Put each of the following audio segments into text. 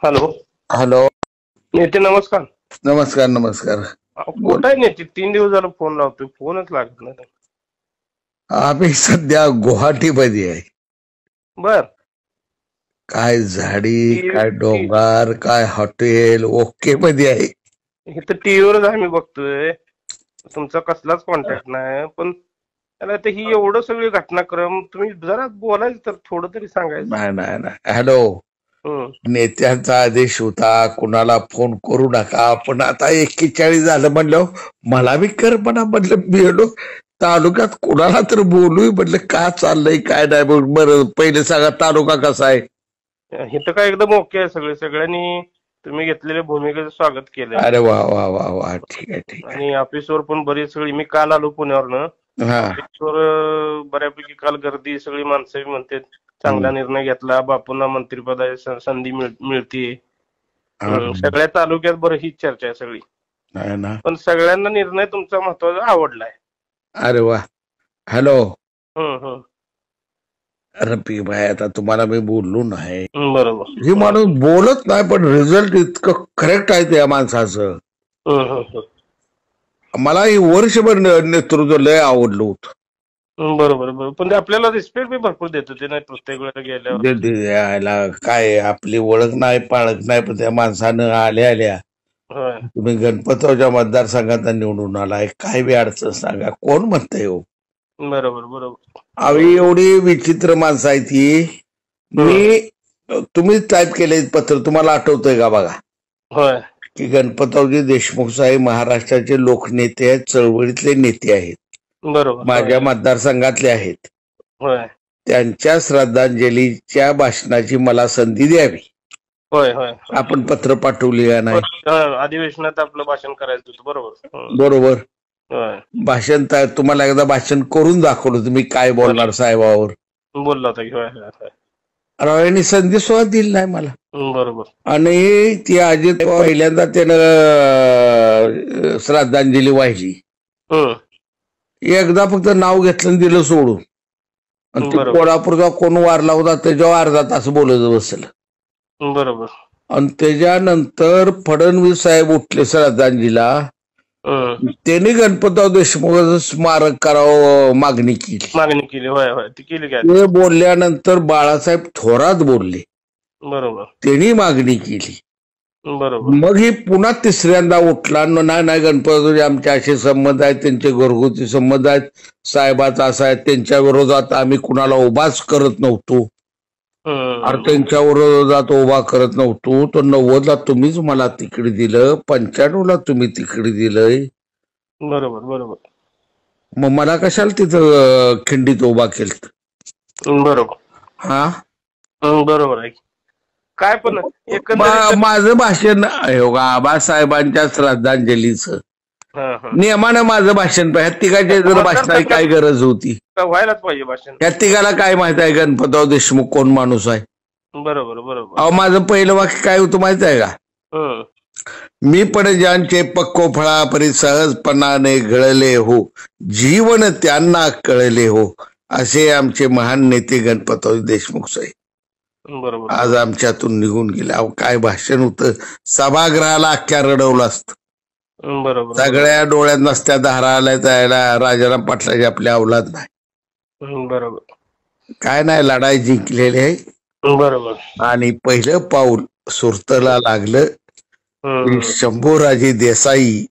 Hello. Hello. नेते नमस्कार. नमस्कार नमस्कार. बोल. कुठं आहे नेते? 3 दिवस झालं फोन लावतोय, फोनच लागत नाही. आम्ही सध्या गुवाहाटीमध्ये आहे. बर. काय झाडी, टी- काय टी- डोंगर, काय हॉटेल, ओके मध्ये आहे. इथं टीव्हीवरच आम्ही बघतोय, तुमचा कसलाच कॉन्टॅक्ट नाही. पण त्याला ते ही एवढं सगळी घटनाक्रम तुम्ही जरा बोलायचं तर थोडं तरी सांगायचं. नाही नाही नाही. हॅलो. हम्म. नेत्यांचा आदेश होता कुणाला फोन करू नका, पण आता 41 झालं म्हणलं मला बी कर म्हणलं भेटलो तालुक्यात कुणाला तर बोलू म्हटलं का चाललंय काय नाही. बरं पहिले सांगा तालुका कसा आहे? इथं काय एकदम ओके आहे, सगळ्यांनी तुम्ही घेतलेल्या भूमिकेचं स्वागत केलंय. अरे वा वा वा वा. ठीक आहे ठीक आणि ऑफिसवर पण बरीच सगळी, मी काल आलो पुण्यावरनं, आहे. हा. ऑफिसवर बऱ्यापैकी काल गर्दी, सगळी माणसं बी म्हणतात चांगला निर्णय घेतला, बापूंना मंत्रिपदाची संधी मिळते. सगळ्या तालुक्यात बरं हीच चर्चा आहे सगळी. आहे ना. पण सगळ्यांना निर्णय तुमचा महत्वाचा आवडलाय. अरे वा. हॅलो. हम्म. रफी भाई, आता तुम्हाला मी बोललो नाही, बरोबर. ही माणूस बोलत नाही पण रिझल्ट इतकं करेक्ट आहे त्या माणसाचं. मला ही वर्षभर नेतृत्व लय आवडलं होतं. बरोबर. पण ते आपल्याला रिस्पेक्ट बी भरपूर देत होते नाही, प्रत्येक वेळेला गेल्यावर. यायला काय आपली ओळख नाही पाळख नाही, पण त्या माणसानं आल्या होय. तुम्ही गणपतरावच्या मतदारसंघात निवडून आलाय, काय बी अडचण सांगा, कोण म्हणतंय हो? बरोबर. अवी एवढी विचित्र माणसं आहे ती. तुम्ही टाईप केले पत्र, तुम्हाला आठवतंय का बघा? होय. की गणपतरावजी देशमुख साहेब महाराष्ट्राचे लोकनेते आहेत, चळवळीतले नेते आहेत, बरोबर. माझ्या मतदारसंघातले आहेत. होय. त्यांच्या श्रद्धांजलीच्या भाषणाची मला संधी द्यावी. होय. आपण पत्र पाठवली का नाही? अधिवेशनात आपलं भाषण करायचं होतं. बरोबर. बरोबर. होय. भाषण तुम्हाला एकदा भाषण करून दाखवलं तुम्ही काय बोलणार साहेबावर. बोलला होता की. होय. यांनी संधी सुद्धा दिली नाही मला. बरोबर. आणि ती अजित पहिल्यांदा त्यानं श्रद्धांजली वाहिली, एकदा फक्त नाव घेतलं आणि दिलं सोडून. आणि ते कोल्हापूरचा कोण वारला होता त्याच्यावर अर्धा तास बोलत बसलं. बरोबर. आणि त्याच्यानंतर फडणवीस साहेब उठले श्रद्धांजलीला, त्यांनी गणपतराव देशमुखाचं स्मारक करावं मागणी केली. होय. ती केली काय? ते बोलल्यानंतर बाळासाहेब थोरात बोलले, बरोबर. त्यांनी मागणी केली. बरोबर. मग ही पुन्हा तिसऱ्यांदा उठला, नाही गणपतरावचे आमचे असे संबंध आहेत, त्यांचे घरगुती संबंध आहेत, साहेबाचा असा आहे, त्यांच्या विरोधात आम्ही कुणाला उभाच करत नव्हतो. अरे त्यांच्या विरोधात उभा करत नव्हतो, तर 90ला तुम्हीच मला तिकीट दिलं, 95ला तुम्ही तिकीट दिलंय. बरोबर. मग मला कशाला तिथं खिंडीत उभा केलं? बरोबर. हा. बरोबर आहे. काय पण माझं भाषण आबासाहेबांच्या श्रद्धांजलीचं नियमानं माझं भाषण पाहिजे. तिघाच्या जर भाषणाची काय गरज होती? व्हायलाच पाहिजे भाषण. या तिघाला काय माहित आहे गणपतराव देशमुख कोण माणूस आहे? बरोबर. अहो, माझं पहिलं वाक्य काय होतं माहित आहे का? मी पण ज्यांचे पक्को फळा परी सहजपणाने गळले हो, जीवन त्यांना कळले हो, असे आमचे महान नेते गणपतराव देशमुख साहेब बरोबर आज आमच्यातून निघून गेले. अहो, काय भाषण होतं, सभागृहाला अख्ख्या रडवलं असतं. बरोबर. सगळ्या डोळ्यात नसत्या धारा आल्या त्याला राजाराम पाटलाची आपली अवलाद नाही. बरोबर. काय नाही, लढाई जिंकलेली आहे. बरोबर. आणि पहिलं पाऊल सुरतला लागलं. शंभूराजे देसाई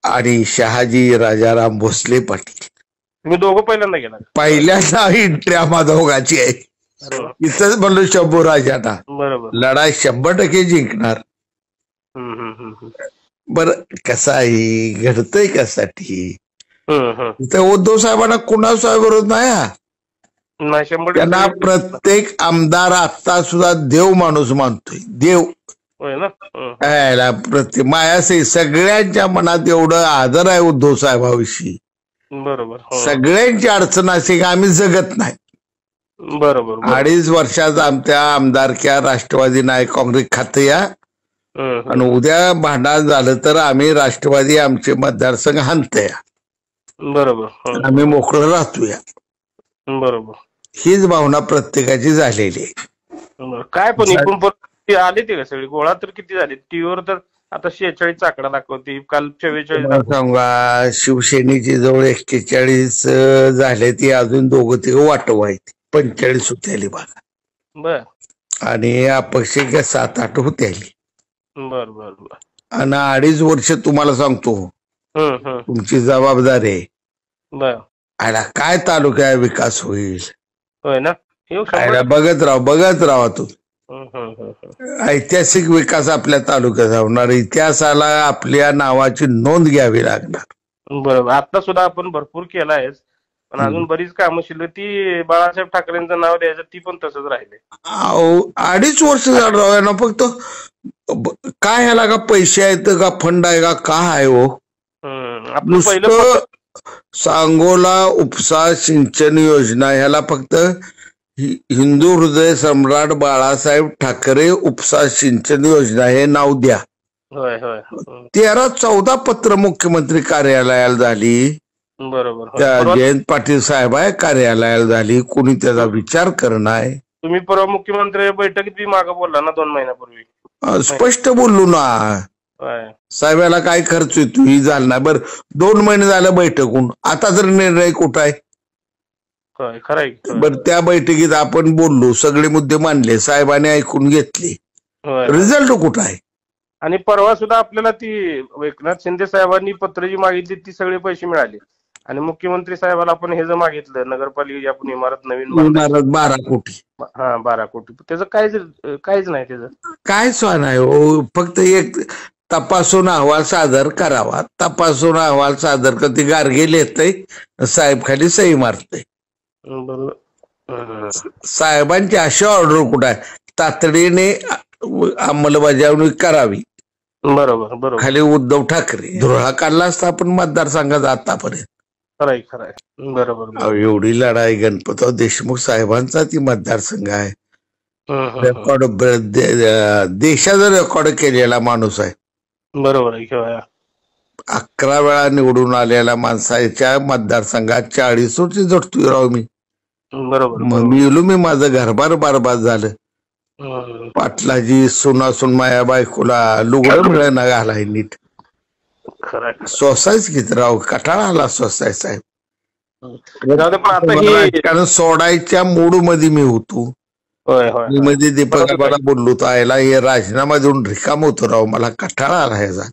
आणि शहाजी राजाराम भोसले पाटील, तुम्ही दोघं पहिल्यांदा गेला? पहिल्यांदा एंट्री आम्हा दोघांची आहे. इथंच म्हणलो शंभूराजांना लढाई 100% जिंकणार. बर, कसं आहे, घडतंय कशासाठी? उद्धव साहेबांना कुणाचा विरोध नाही. त्यांना प्रत्येक आमदार आता सुद्धा देव माणूस मानतोय, देव. प्रत्येक मायासे सगळ्यांच्या मनात एवढं आदर आहे उद्धव साहेबाविषयी. बरोबर. सगळ्यांची अडचण असे की आम्ही जगत नाही. बरोबर. 2.5 वर्षात आमच्या आमदारक्या राष्ट्रवादी नाही काँग्रेस खाते या, आणि उद्या भांडण झालं तर आम्ही राष्ट्रवादी आमचे मतदारसंघ हाणतया. बरोबर. आम्ही मोकळं राहतोया. बरोबर. हीच भावना प्रत्येकाची झालेली आहे. काय पण ती आली ते का सगळी गोळा तर किती झाली टीव्हीवर तर आता 46 आकडा दाखवते, काल 44 दाखवते. सांगा शिवसेनेची जवळ 41 झाले, ती अजून दोघं तिघ वाटव आहेत, 45 होते आली बघा. बर आणि अपक्ष 7-8 होते आली. बर बर बर. आणि 2.5 वर्ष तुम्हाला सांगतो तुमची जबाबदारी आहे. बर आला काय तालुक्या विकास होईल, होय ना. बघत राहा तू. ऐतिहासिक विकास आपल्या तालुक्यात होणार, इतिहासाला आपल्या नावाची नोंद घ्यावी लागणार. बरोबर. आता सुद्धा आपण भरपूर केला आहे, पण अजून बरीच कामं शिल्लक. ती बाळासाहेब ठाकरेंचं नाव द्यायचं ती पण तसंच राहिले. 2.5 वर्ष झालं ना. फक्त काय ह्याला का पैसे आहेत का फंड आहे का काय आहे हो. आपलं पहिलं सांगोला उपसा सिंचन योजना ह्याला फक्त हिंदू हृदय सम्राट बाळासाहेब ठाकरे उपसा सिंचन योजना हे नाव द्या. 13-14 पत्र मुख्यमंत्री कार्यालयाला झाली. बरोबर. त्या जयंत पाटील साहेब आहे कार्यालयाला झाली, कोणी त्याचा विचार करणार. तुम्ही परवा मुख्यमंत्री बैठकीत बी मागं बोलला ना 2 महिन्यापूर्वी. स्पष्ट बोललो ना साहेबाला काय खर्च येतो ही झाला नाही. बरं 2 महिने झालं बैठकून, आता जर निर्णय कुठं आहे. बरं त्या बैठकीत आपण बोललो, सगळे मुद्दे मांडले, साहेबांनी ऐकून घेतले, रिझल्ट कुठं आहे. आणि परवा सुद्धा आपल्याला ती एकनाथ शिंदे साहेबांनी पत्र जी मागितली ती सगळे पैसे मिळाले. आणि मुख्यमंत्री साहेबाला आपण हे जर मागितलं नगरपालिकेची आपण इमारत नवीन 12 कोटी. 12 कोटी. त्याचं काहीच नाही. त्याचं काय सॉ नाही हो. फक्त एक तपासून अहवाल सादर करावा, तपासून अहवाल सादर करते, गार्गे लिहितय, साहेब खाली सही मारतय. साहेबांची अशी ऑर्डर कुठं आहे, तातडीने अंमलबजावणी करावी. बरोबर. खाली उद्धव ठाकरे धुरळा काढला असता आपण मतदारसंघात आतापर्यंत. बरोबर. एवढी लढाई गणपतराव देशमुख साहेबांचा ती मतदारसंघ आहे. रेकॉर्ड देशाचा रेकॉर्ड केलेला माणूस आहे. बरोबर. 11 वेळा निवडून आलेल्या माणसाच्या मतदारसंघात 40 वर्ष जटतोय राव मी. बरोबर. मी माझं घरबार बरबाद झालं. पाटलाजी सुनासून माया बायकोला लुगडं मिळेना घालाय नीट. सोसायच किती राव, कटाळा आला सोसाय साहेब. कारण सोडायच्या मूड मध्ये मी होतो. मध्ये दीपक बोललो तर आयला हे राजीनामा देऊन रिकाम होतो राव, मला कटाळा आला ह्याचा.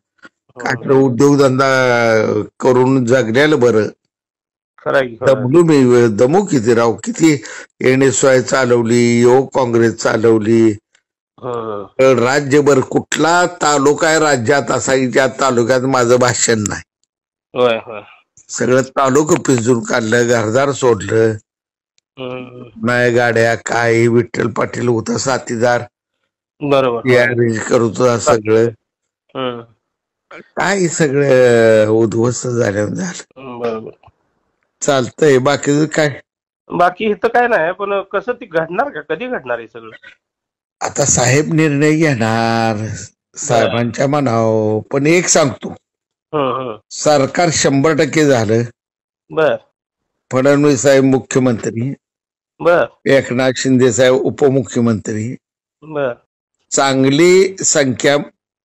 काय उद्योगधंदा करून जगल्याला बरं. दमलो मी, दमू किती राव. किती NSY चालवली, युवक काँग्रेस चालवली, राज्यभर. कुठला तालुका आहे राज्यात असा ज्या तालुक्यात माझं भाषण नाही. सगळं तालुकं पिंजून काढलं, घरदार सोडलं, नाही गाड्या काय. विठ्ठल पाटील होता साथीदार, अरेंज करत होता सगळं. काय सगळं उद्ध्वस्त झालं. चालतंय. बाकीचं काय, बाकी इथं काय नाही. पण कसं ती घडणार का, कधी घडणार हे सगळं. आता साहेब निर्णय घेणार, साहेबांच्या मनावर. पण एक सांगतो, सरकार 100% झालं. फडणवीस साहेब मुख्यमंत्री, एकनाथ शिंदे साहेब उपमुख्यमंत्री, चांगली संख्या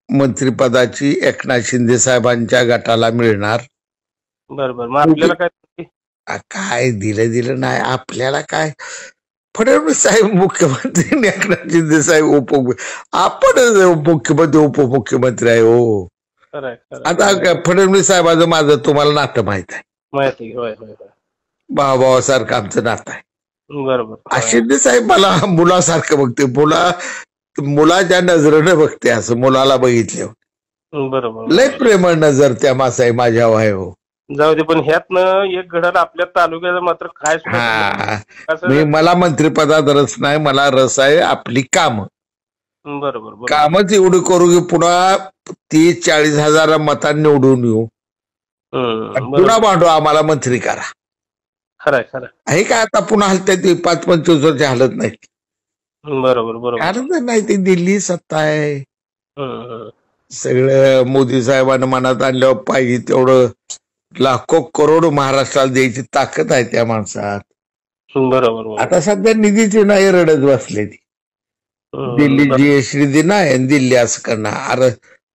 मंत्रिपदाची एकनाथ शिंदे साहेबांच्या गटाला मिळणार. बरोबर. मग आपल्याला काय दिलं नाही आपल्याला काय. फडणवीस साहेब मुख्यमंत्री, एकनाथ शिंदे साहेब आपण मुख्यमंत्री उपमुख्यमंत्री आहे हो. आता फडणवीस साहेबांचं माझं तुम्हाला नातं माहित आहे. भावासारखं आमचं नातं आहे. बरोबर. शिंदे साहेब मला मुलासारखं बघते, मुलाच्या नजरेनं बघते, असं मुलाला बघितले. बरोबर. लय प्रेमळ नजर त्या मासाई माझ्या आहे हो. जाऊ दे. पण ह्यातनं एक घडलं आपल्या तालुक्याचं मात्र काय. मला मंत्रिपदात रस नाही, मला रस आहे आपली काम. बरोबर. कामच एवढी करू की पुन्हा 30-40 हजार मतांनी निवडून येऊ, पुन्हा भांडू आम्हाला मंत्री करा. खरं हे काय आता पुन्हा हलत्यात 5-25 वर्ष हलत नाही. बरोबर. हलत नाही, ती दिल्ली सत्ता आहे. सगळं मोदी साहेबांना मनात आणल्यावर पाहिजे तेवढं लाखो करोड महाराष्ट्राला द्यायची ताकद आहे त्या माणसात. बरोबर. आता सध्या निधीची नाही रडत बसले ती. दिल्ली जीएसटी दे नाही आणि दिल्ली असं करणार. अरे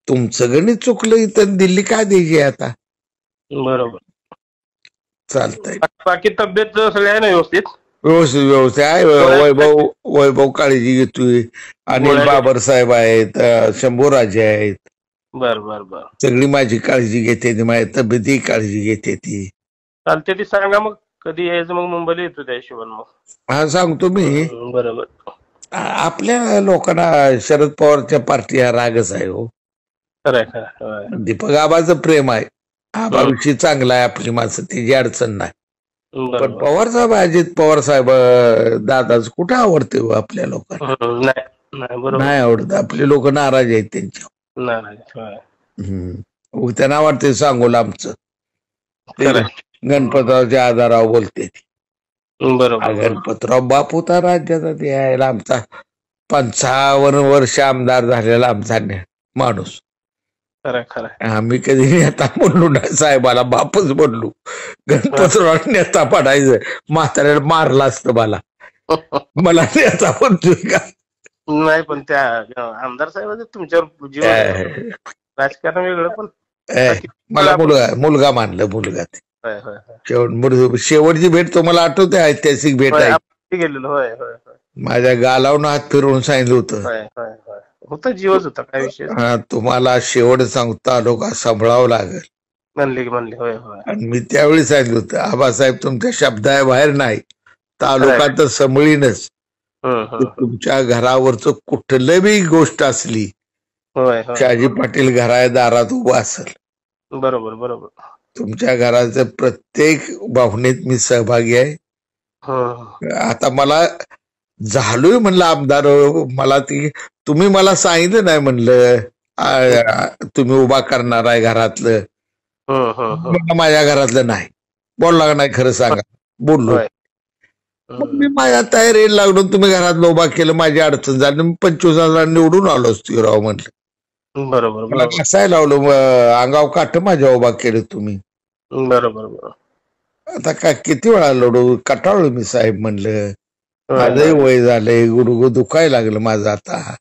तुमचं गणित चुकलं इथं, दिल्ली काय द्यायची आता. बरोबर. चालतंय. बाकी तब्येत सगळ्या आहे ना व्यवस्थित? व्यवस्थित व्यवस्थित आहे. वैभव काळजी घेतोय, अनिल बाबर साहेब आहेत, शंभूराजे आहेत. बर बर बर. सगळी माझी काळजी घेते ती, माझ्या तब्येती काळजी घेते ती. चालते ती सांगा मग कधी यायचं, मग मुंबईला येतो त्या हिशोबाने मग. हा सांगतो मी. बरोबर. आपल्या लोकांना शरद पवारच्या पार्टी हा रागच आहे हो. खरं. दीपक आबाचं प्रेम आहे, आबाविषयी चांगला आहे, आपली माणसं त्याची अडचण नाही. पण पवार साहेब, अजित पवार साहेब दादाच कुठं आवडते हो आपल्या लोकांना. नाही आवडत. आपले लोक नाराज आहेत त्यांच्यावर. त्यांना वाटते सांगोल आमचं गणपतरावच्या आधारावर बोलते ती. गणपतराव बाप होता राज्याचा, ते यायला आमचा 55 वर्ष आमदार झालेला आमचा माणूस. आम्ही कधी नेता म्हणलो नाही, साहेबाला बापच म्हणलो. गणपतराव नेता पडायचं, म्हाताऱ्याला मारला असतं मला नेता म्हणतोय का नाही. पण त्या आमदार साहेब तुमच्यावर राजकारण वेगळं, पण मला मुलगा मानलं. मुलगा ते शेवटची भेट तुम्हाला आठवते, ऐतिहासिक भेट आहे. गेलेलो. माझ्या गालावून हात फिरवून सांगितलं होतं, जीवच होता, काय विषय. तुम्हाला शेवट सांगता आलो का सांभाळावं लागेल म्हणले. आणि मी त्यावेळी सांगितलं होतं, आबासाहेब तुमच्या शब्दाबाहेर नाही, तालुका तर समळीनच. तुमच्या घरावरच कुठलं बी गोष्ट असली, शहाजी पाटील दारात उभा असेल. बरोबर. तुमच्या घराच्या प्रत्येक भावनेत मी सहभागी आहे. आता मला झालोय म्हणलं आमदार, मला तुम्ही मला सांगितलं नाही म्हणलं तुम्ही उभा करणार आहे घरातलं. माझ्या घरातलं नाही बोलला नाही, खरं सांगा. बोललो मग मी माझ्या तयारीला लागलो, तुम्ही घरातलं उभा केलं, माझी अडचण झाली, मी 25,000 निवडून आलो असतो राव म्हटलं. बरोबर. मला कसाय लावलं, अंगाव काट माझ्या उभा केलं तुम्ही. बरोबर. आता काय किती वेळा लढू, कटाळलो मी साहेब म्हणलं. माझंही वय झालंय, गुडघं दुखायला लागलं माझं आता.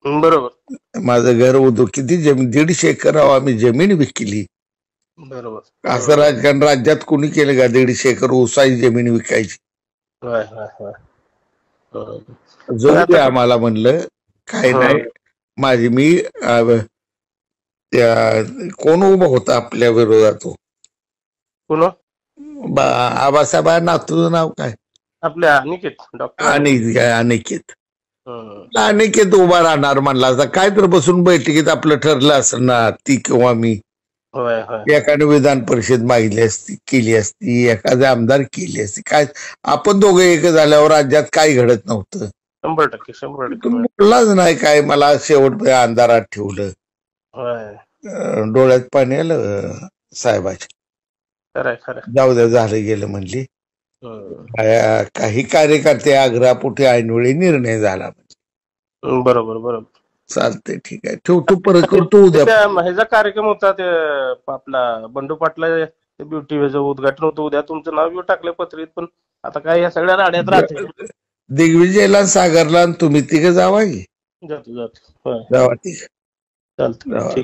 बरोबर. माझं घर होतं, किती जमीन 150 एकर आम्ही जमीन विकली. बरोबर. असं राजकारण राज्यात कोणी केलं का? 150 एकर ऊसाची जमीन विकायची. जो ते आम्हाला म्हणलं काही नाही. माझी मी त्या कोण उभा होता आपल्या विरोधात, आबासाहेब नातूचं नाव काय, आपल्या अनिकेत. अनिकेत उभा राहणार म्हणला असता, काय तर बसून बैठकीत आपलं ठरलं असेल ना, ती किंवा मी. एकाने विधान परिषद मागितली असती, केली असती, एखादा आमदार केली असती. काय आपण दोघं एक झाल्यावर राज्यात काय घडत नव्हतं. 100% बोललाच नाही काय. मला शेवट अंधारात ठेवलं, डोळ्यात पाणी आलं साहेबाच्या. जाऊ द्या, झालं गेलं म्हणली. काही कार्यकर्ते आग्रहापोटी ऐनवेळी निर्णय झाला. बरोबर. चालतंय, ठीक आहे, ठेवतो, परत करतो उद्या. ह्याचा कार्यक्रम होता ते आपला बंडू पाटला ब्युटी उद्घाटन होतं उद्या. तुमचं नाव घेऊन टाकलं पत्रिकेत, पण आता काय या सगळ्या राड्यात राहते. दिग्विजयला, सागरला तुम्ही तिघं जावा की. जावा. चालतं.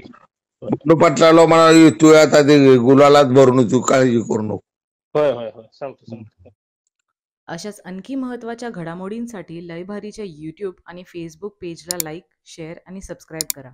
बंडू पाटलाला मला येतोय आता, ते गुलालात भरून तू काळजी करू नको. सांगतो. अशाच आणखी महत्त्वाच्या घडामोडींसाठी लयभारीच्या यूट्यूब आणि फेसबुक पेजला लाईक, शेअर आणि सबस्क्राईब करा.